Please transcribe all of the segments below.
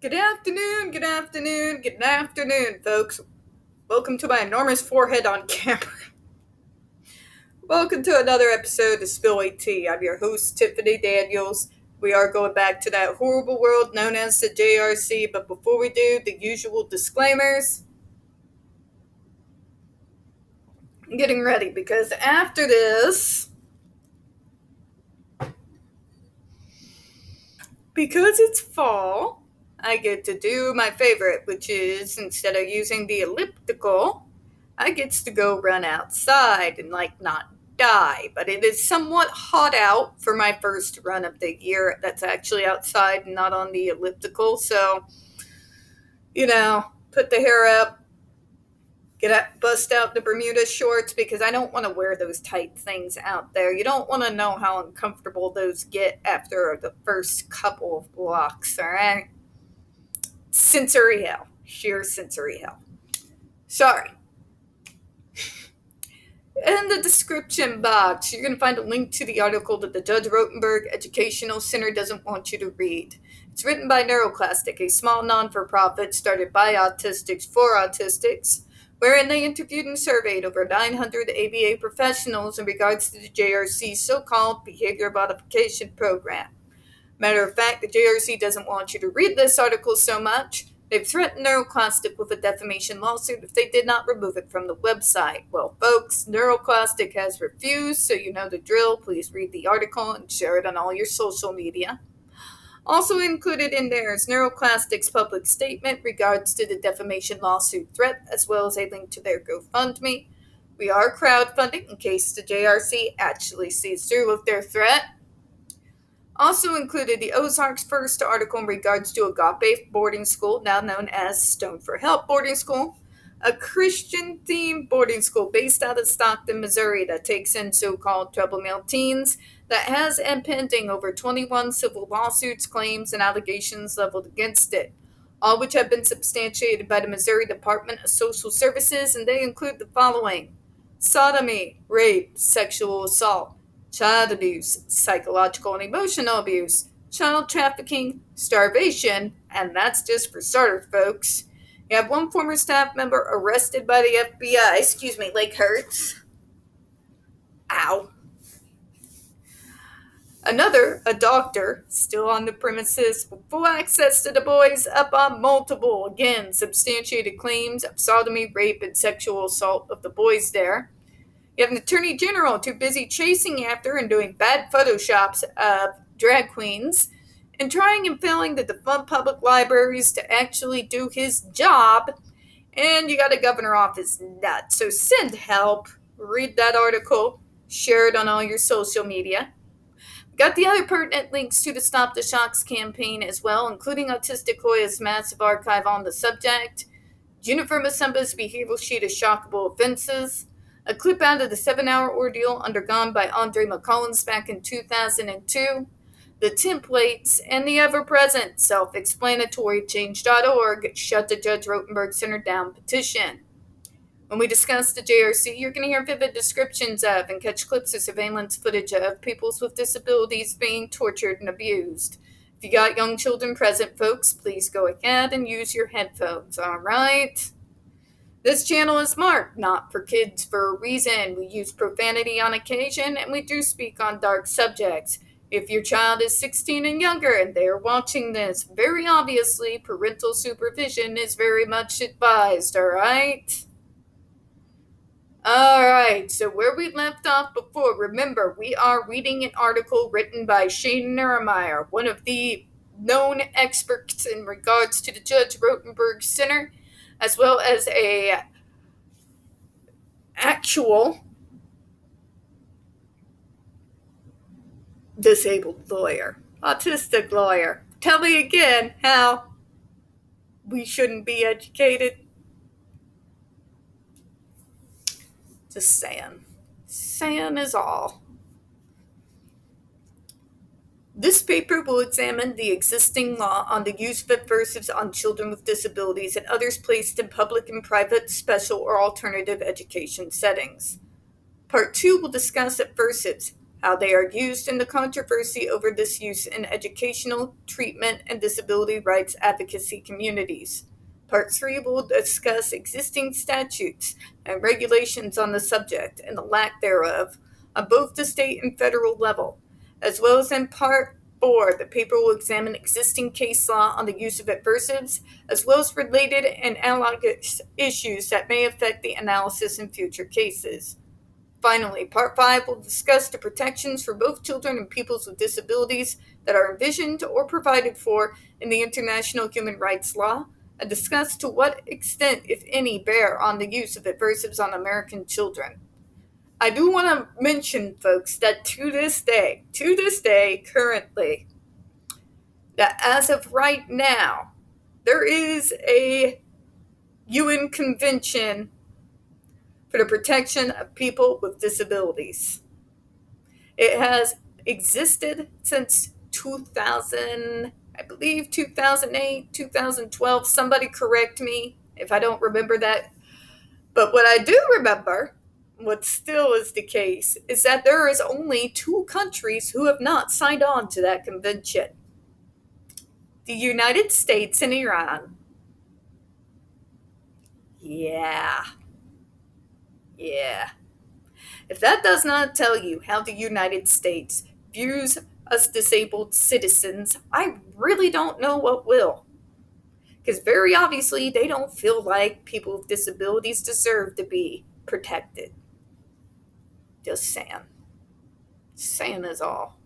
Good afternoon, good afternoon, good afternoon, folks. Welcome to my enormous forehead on camera. Welcome to another episode of Spilly Tea. I'm your host, Tiffany Daniels. We are going back to that horrible world known as the JRC, but before we do, the usual disclaimers. I'm getting ready because after this, because it's fall, I get to do my favorite, which is instead of using the elliptical, I gets to go run outside and not die. But it is somewhat hot out for my first run of the year. That's actually outside and not on the elliptical. So, put the hair up, bust out the Bermuda shorts because I don't want to wear those tight things out there. You don't want to know how uncomfortable those get after the first couple of blocks, all right? Sensory hell. Sheer sensory hell. Sorry. In the description box, you're going to find a link to the article that the Judge Rotenberg Educational Center doesn't want you to read. It's written by NeuroClastic, a small non-for-profit started by autistics for autistics, wherein they interviewed and surveyed over 900 ABA professionals in regards to the JRC's so-called behavior modification program. Matter of fact, the JRC doesn't want you to read this article so much. They've threatened NeuroClastic with a defamation lawsuit if they did not remove it from the website. Well, folks, NeuroClastic has refused, so you know the drill. Please read the article and share it on all your social media. Also included in there is NeuroClastic's public statement regards to the defamation lawsuit threat, as well as a link to their GoFundMe. We are crowdfunding in case the JRC actually sees through with their threat. Also included the Ozarks' first article in regards to Agape boarding school, now known as Stone for Help boarding school, a Christian-themed boarding school based out of Stockton, Missouri that takes in so-called trouble male teens that has pending over 21 civil lawsuits, claims, and allegations leveled against it, all which have been substantiated by the Missouri Department of Social Services, and they include the following: sodomy, rape, sexual assault, child abuse, psychological and emotional abuse, child trafficking, starvation, and that's just for starters, folks. You have one former staff member arrested by the FBI, leg hurts. Ow. Another, a doctor, still on the premises with full access to the boys, up on multiple, again, substantiated claims of sodomy, rape, and sexual assault of the boys there. You have an attorney general too busy chasing after and doing bad photoshops of drag queens and trying and failing to defund public libraries to actually do his job. And you got a governor off his nut. So send help. Read that article. Share it on all your social media. Got the other pertinent links to the Stop the Shocks campaign as well, including Autistic Hoya's massive archive on the subject, Jennifer Masemba's behavioral sheet of shockable offenses, a clip out of the 7-hour ordeal undergone by Andre McCollins back in 2002, the templates, and the ever-present self-explanatory Change.org Shut the Judge Rotenberg Center Down petition. When we discuss the JRC, you're going to hear vivid descriptions of and catch clips of surveillance footage of people with disabilities being tortured and abused. If you got young children present, folks, please go ahead and use your headphones, all right? This channel is marked not for kids for a reason. We use profanity on occasion, and we do speak on dark subjects. If your child is 16 and younger and they are watching this, very obviously, parental supervision is very much advised, all right? Alright, so where we left off before, remember, we are reading an article written by Shane Neumeyer, one of the known experts in regards to the Judge Rotenberg Center, as well as a actual disabled lawyer, autistic lawyer. Tell me again how we shouldn't be educated. Just saying. Saying is all. This paper will examine the existing law on the use of aversives on children with disabilities and others placed in public and private, special, or alternative education settings. Part 2 will discuss aversives, how they are used, and the controversy over this use in educational, treatment, and disability rights advocacy communities. Part 3 will discuss existing statutes and regulations on the subject and the lack thereof on both the state and federal level, as well as in Part 4, the paper will examine existing case law on the use of aversives, as well as related and analogous issues that may affect the analysis in future cases. Finally, Part 5 will discuss the protections for both children and peoples with disabilities that are envisioned or provided for in the international human rights law, and discuss to what extent, if any, bear on the use of aversives on American children. I do want to mention, folks, that to this day, currently, that as of right now, there is a UN convention for the protection of people with disabilities. It has existed since 2000, I believe 2008, 2012. Somebody correct me if I don't remember that. But what I do remember, what still is the case, is that there is only 2 countries who have not signed on to that convention. The United States and Iran. Yeah. If that does not tell you how the United States views us disabled citizens, I really don't know what will. Because very obviously, they don't feel like people with disabilities deserve to be protected. Just saying. Saying is all.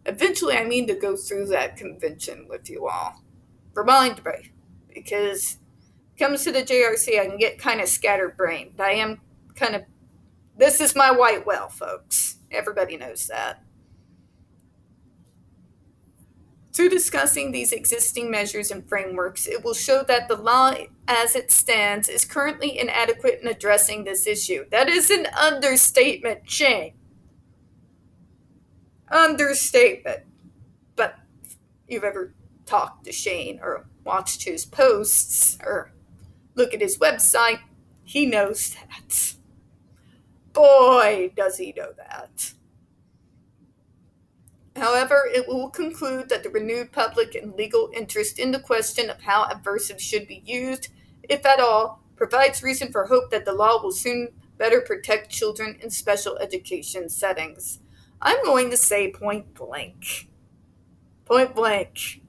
Eventually, I mean to go through that convention with you all. Remind me, because when it comes to the JRC, I can get kind of scatterbrained. I am kind of, this is my white whale, folks. Everybody knows that. Through discussing these existing measures and frameworks, it will show that the law as it stands is currently inadequate in addressing this issue. That is an understatement, Shane. Understatement. But if you've ever talked to Shane or watched his posts or look at his website, he knows that. Boy, does he know that. However, it will conclude that the renewed public and legal interest in the question of how aversives should be used, if at all, provides reason for hope that the law will soon better protect children in special education settings. I'm going to say point blank. Point blank.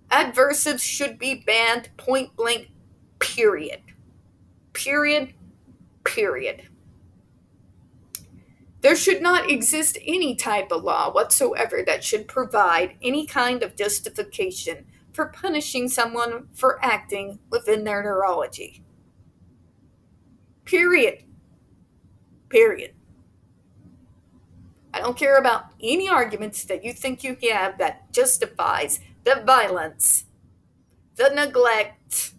Aversives should be banned, point blank, period. Period. There should not exist any type of law whatsoever that should provide any kind of justification for punishing someone for acting within their neurology. Period. I don't care about any arguments that you think you have that justifies the violence, the neglect,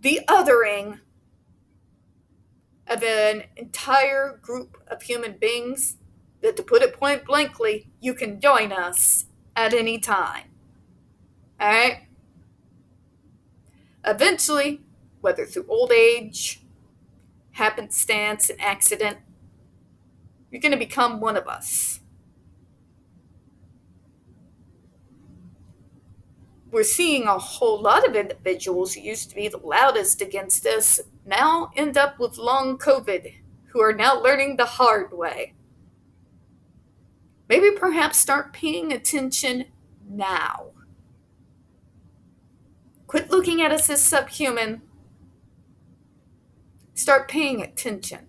the othering of an entire group of human beings, that, to put it point blankly, you can join us at any time. Alright? Eventually, whether through old age, happenstance, an accident, you're going to become one of us. We're seeing a whole lot of individuals who used to be the loudest against us now end up with long COVID, who are now learning the hard way. Maybe perhaps start paying attention now. Quit looking at us as subhuman. Start paying attention.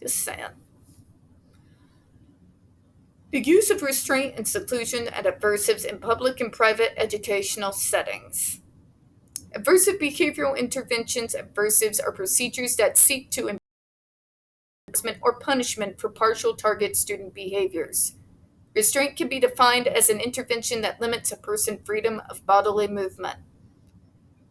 Just saying. The use of restraint and seclusion and aversives in public and private educational settings. Aversive behavioral interventions. Aversives are procedures that seek to enforcement or punishment for partial target student behaviors. Restraint can be defined as an intervention that limits a person's freedom of bodily movement.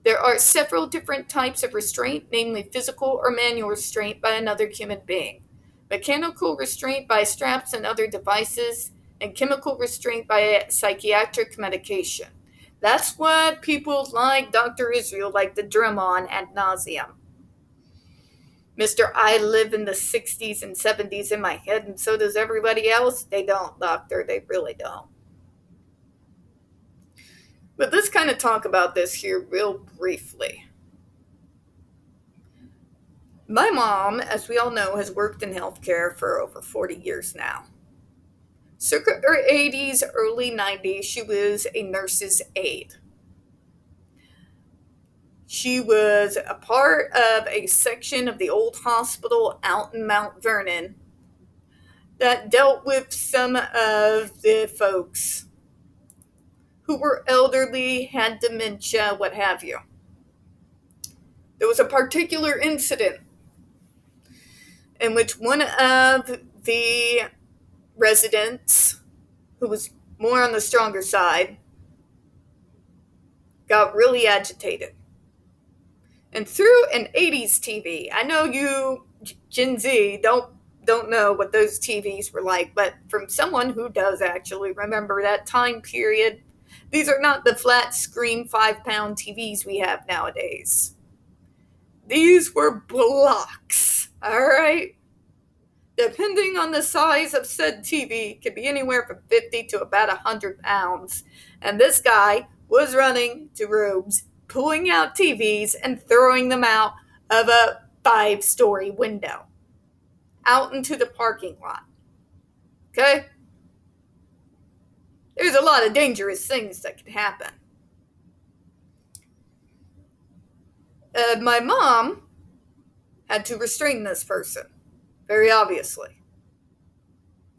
There are several different types of restraint, namely physical or manual restraint by another human being, mechanical restraint by straps and other devices, and chemical restraint by psychiatric medication. That's what people like Dr. Israel like to drum on ad nauseum. Mr. I live in the 60s and 70s in my head, and so does everybody else. They don't, doctor. They really don't. But let's kind of talk about this here real briefly. My mom, as we all know, has worked in healthcare for over 40 years now. Circa her 80s, early 90s, she was a nurse's aide. She was a part of a section of the old hospital out in Mount Vernon that dealt with some of the folks who were elderly, had dementia, what have you. There was a particular incident in which one of the residents, who was more on the stronger side, got really agitated. And through an 80s TV, I know you Gen Z don't know what those TVs were like, but from someone who does actually remember that time period, these are not the flat screen 5-pound TVs we have nowadays. These were blocks, all right? Depending on the size of said TV, it could be anywhere from 50 to about 100 pounds. And this guy was running to rooms, pulling out TVs and throwing them out of a 5-story window out into the parking lot. Okay? There's a lot of dangerous things that can happen. My mom had to restrain this person, very obviously.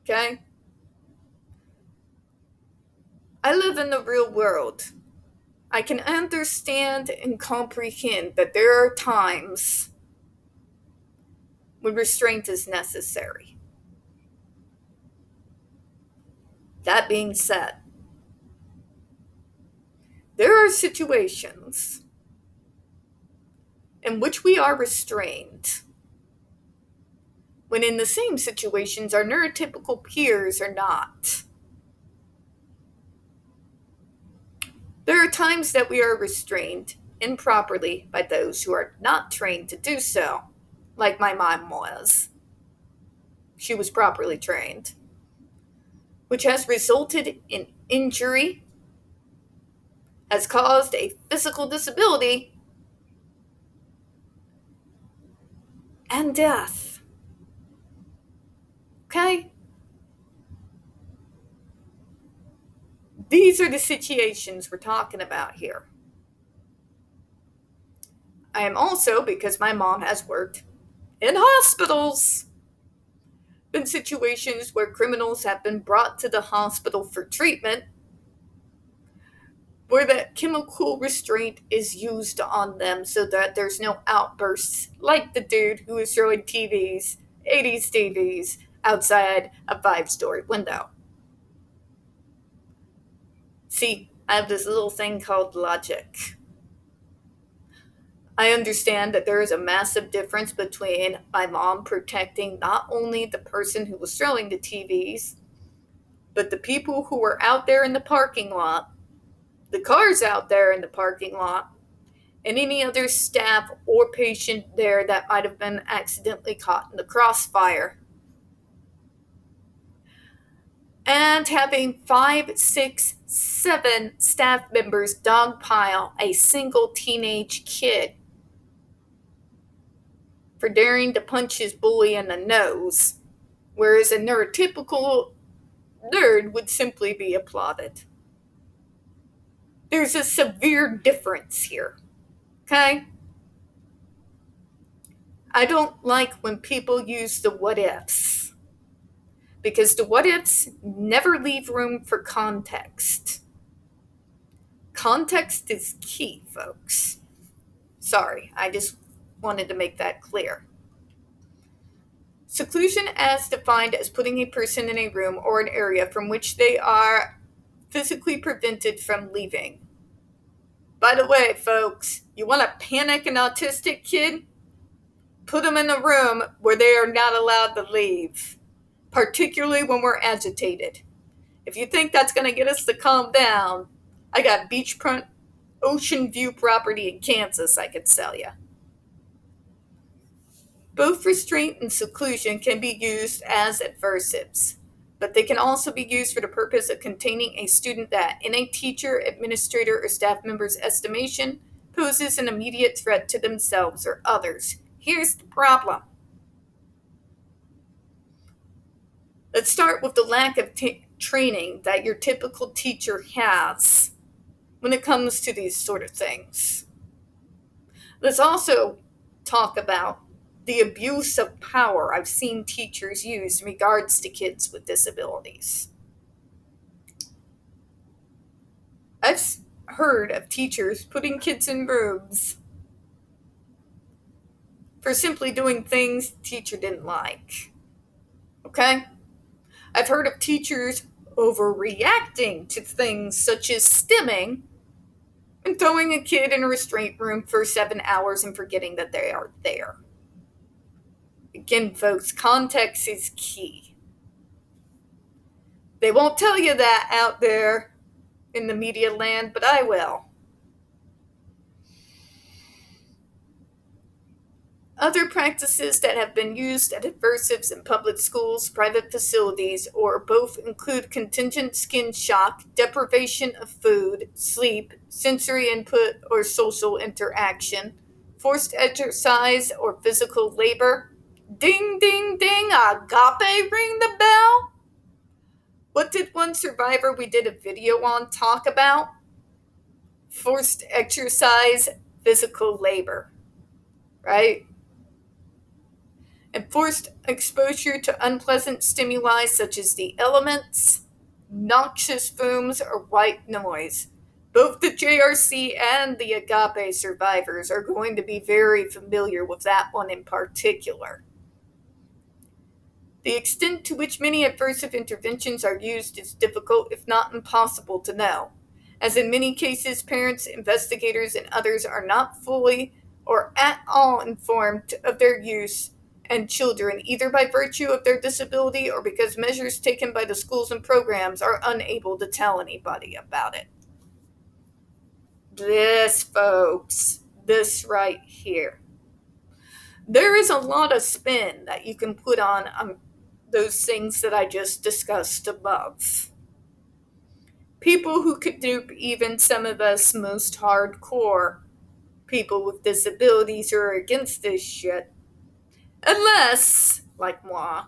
Okay? I live in the real world. I can understand and comprehend that there are times when restraint is necessary. That being said, there are situations in which we are restrained when in the same situations our neurotypical peers are not. There are times that we are restrained improperly by those who are not trained to do so, like my mom was. She was properly trained, which has resulted in injury, has caused a physical disability, and death. Okay? These are the situations we're talking about here. I am also, because my mom has worked in hospitals, been situations where criminals have been brought to the hospital for treatment, where that chemical restraint is used on them so that there's no outbursts, like the dude who was throwing TVs, 80s TVs, outside a 5-story window. See, I have this little thing called logic. I understand that there is a massive difference between my mom protecting not only the person who was throwing the TVs, but the people who were out there in the parking lot, the cars out there in the parking lot, and any other staff or patient there that might have been accidentally caught in the crossfire. And having 5, 6, 7 staff members dogpile a single teenage kid for daring to punch his bully in the nose, whereas a neurotypical nerd would simply be applauded. There's a severe difference here, okay? I don't like when people use the what ifs, because the what ifs never leave room for context. Context is key, folks. Sorry, I just wanted to make that clear. Seclusion, as defined as putting a person in a room or an area from which they are physically prevented from leaving. By the way, folks, you want to panic an autistic kid? Put them in a room where they are not allowed to leave, particularly when we're agitated. If you think that's going to get us to calm down, I got beachfront ocean view property in Kansas I could sell you. Both restraint and seclusion can be used as aversives, but they can also be used for the purpose of containing a student that, in a teacher, administrator, or staff member's estimation, poses an immediate threat to themselves or others. Here's the problem. Let's start with the lack of training that your typical teacher has when it comes to these sort of things. Let's also talk about the abuse of power I've seen teachers use in regards to kids with disabilities. I've heard of teachers putting kids in rooms for simply doing things the teacher didn't like. Okay? I've heard of teachers overreacting to things such as stimming and throwing a kid in a restraint room for 7 hours and forgetting that they are there. Again, folks, context is key. They won't tell you that out there in the media land, but I will. Other practices that have been used at aversives in public schools, private facilities, or both include contingent skin shock, deprivation of food, sleep, sensory input, or social interaction, forced exercise or physical labor. Ding, ding, ding, agape, ring the bell. What did one survivor we did a video on talk about? Forced exercise, physical labor, right? And forced exposure to unpleasant stimuli such as the elements, noxious fumes, or white noise. Both the JRC and the Agape survivors are going to be very familiar with that one in particular. The extent to which many aversive interventions are used is difficult, if not impossible, to know, as in many cases parents, investigators, and others are not fully or at all informed of their use, and children, either by virtue of their disability or because measures taken by the schools and programs, are unable to tell anybody about it. This, folks, this right here. There is a lot of spin that you can put on those things that I just discussed above. People who could dupe even some of us most hardcore people with disabilities who are against this shit. Unless, like moi,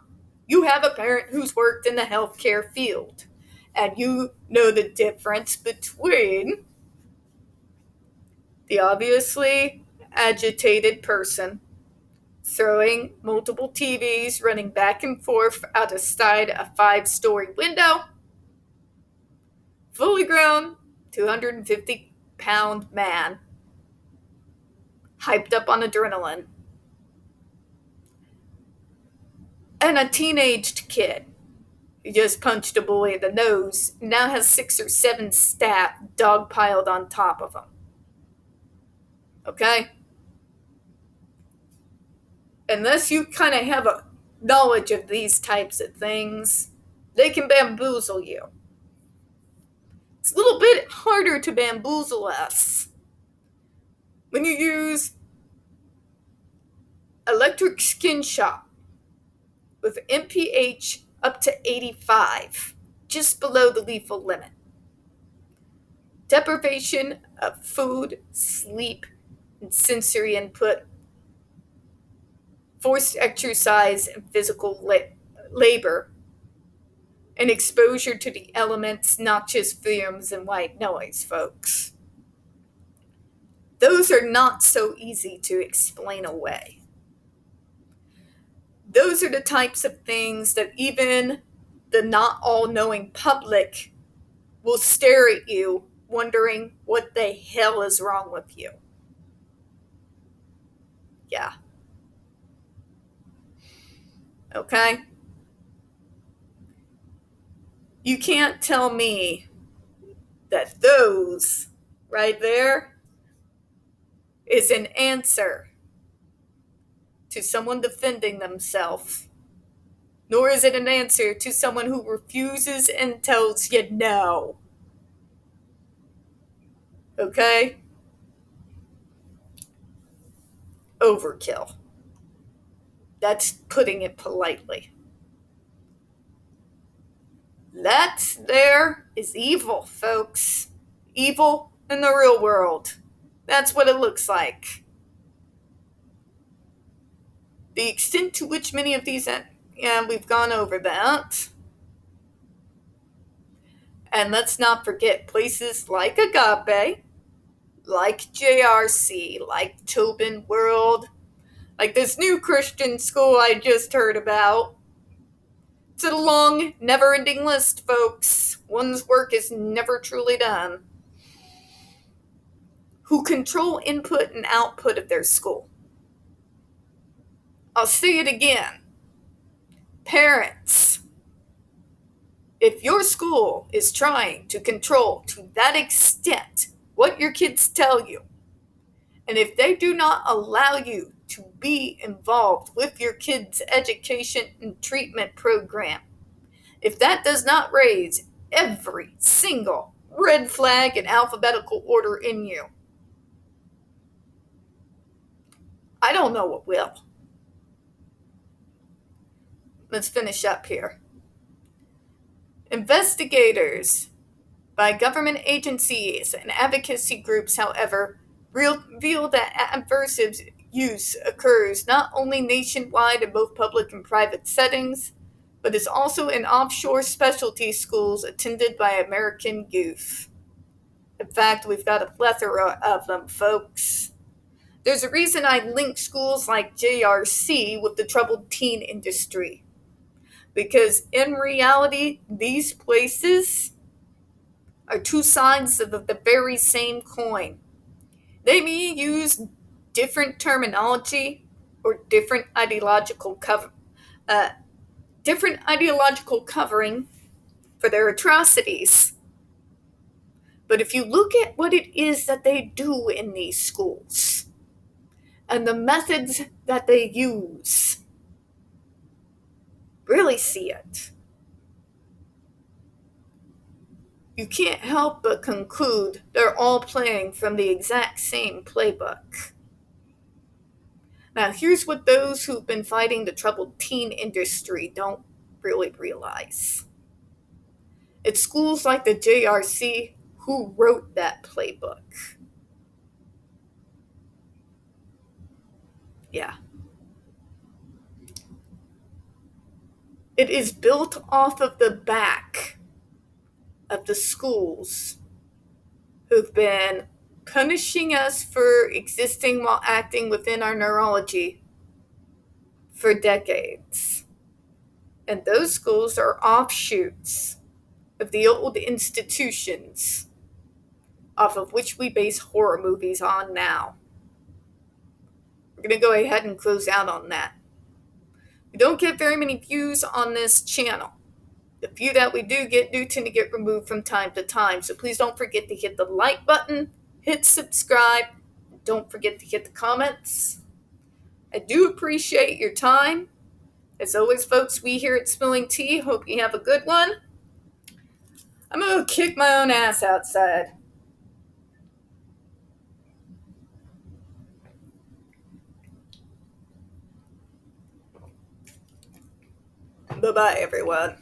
you have a parent who's worked in the healthcare field and you know the difference between the obviously agitated person throwing multiple TVs running back and forth outside a 5-story window, fully grown, 250-pound man, hyped up on adrenaline, and a teenaged kid who just punched a boy in the nose and now has 6 or 7 staff dogpiled on top of him. Okay? Unless you kind of have a knowledge of these types of things, they can bamboozle you. It's a little bit harder to bamboozle us when you use electric skin shock with MPH up to 85, just below the lethal limit. Deprivation of food, sleep, and sensory input, forced exercise and physical labor, and exposure to the elements, noxious fumes, and white noise, folks. Those are not so easy to explain away. Those are the types of things that even the not all-knowing public will stare at you, wondering what the hell is wrong with you. Yeah. Okay? You can't tell me that those right there is an answer to someone defending themselves, nor is it an answer to someone who refuses and tells you no. Okay? Overkill. That's putting it politely. That there is evil, folks. Evil in the real world. That's what it looks like. The extent to which many of these, and we've gone over that. And let's not forget places like Agape, like JRC, like Tobin World, like this new Christian school I just heard about. It's a long, never-ending list, folks. One's work is never truly done. Who control input and output of their school. I'll say it again. Parents, if your school is trying to control to that extent what your kids tell you, and if they do not allow you to be involved with your kids' education and treatment program, if that does not raise every single red flag in alphabetical order in you, I don't know what will. Let's finish up here. Investigators by government agencies and advocacy groups, however, reveal that aversives use occurs not only nationwide in both public and private settings, but is also in offshore specialty schools attended by American youth. In fact, we've got a plethora of them, folks. There's a reason I link schools like JRC with the troubled teen industry. Because in reality, these places are two sides of the very same coin. They may use different terminology or different ideological covering for their atrocities. But if you look at what it is that they do in these schools and the methods that they use, really see it. You can't help but conclude they're all playing from the exact same playbook. Now, here's what those who've been fighting the troubled teen industry don't really realize. It's schools like the JRC who wrote that playbook. Yeah. It is built off of the back of the schools who've been punishing us for existing while acting within our neurology for decades. And those schools are offshoots of the old institutions off of which we base horror movies on now. We're going to go ahead and close out on that. We don't get very many views on this channel. The few that we do tend to get removed from time to time. So please don't forget to hit the like button, hit subscribe, and don't forget to hit the comments. I do appreciate your time. As always, folks, we here at Spilling Tea hope you have a good one. I'm going to kick my own ass outside. Bye-bye, everyone.